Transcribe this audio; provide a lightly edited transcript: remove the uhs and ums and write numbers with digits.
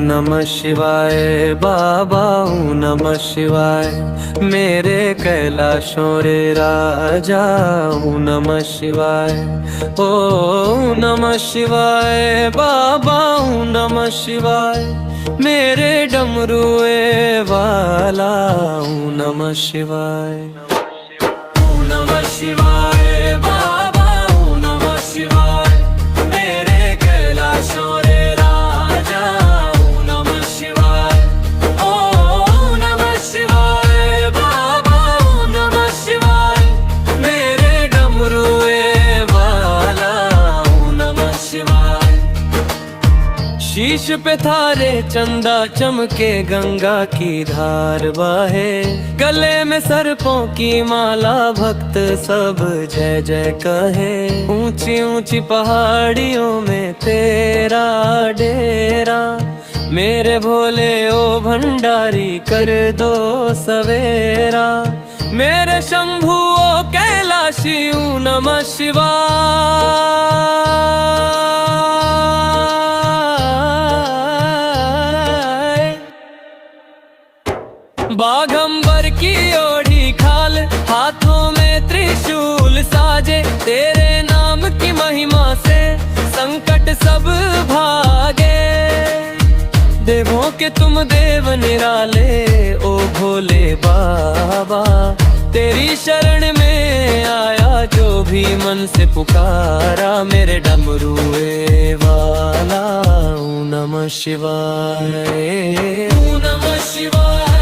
नमः शिवाय बाबा ओम नमः शिवाय मेरे कैलाशों रे राजा ओम नमः शिवाय ओम नमः शिवाय बाबा ओम नमः शिवाय मेरे डमरुए वाला ओम नमः शिवाय ओम नमः शिवाय बाबा ओम नमः शिवाय मेरे कैलाशों रे राजा ओम नमः शिवाय ओम नमः शिवाय बाबा ओम नमः शिवाय मेरे डमरुए वाला ओम नमः शिवाय शीश पे थारे चंदा चमके गंगा की धार बहे गले में सर्पों की माला भक्त सब जय जय कहे ऊंची ऊंची पहाड़ियों में तेरा डेरा मेरे भोले ओ भंडारी कर दो सवेरा मेरे शंभू ओ कैलाशी ओम नमः बाघंबर की ओढ़ी खाल हाथों में त्रिशूल साजे तेरे नाम की महिमा से संकट सब भागे देवों के तुम देव निराले ओ भोले बाबा तेरी शरण में आया जो भी मन से पुकारा मेरे डमरुए वाला ओम नमः शिवाय ओम नमः शिवाय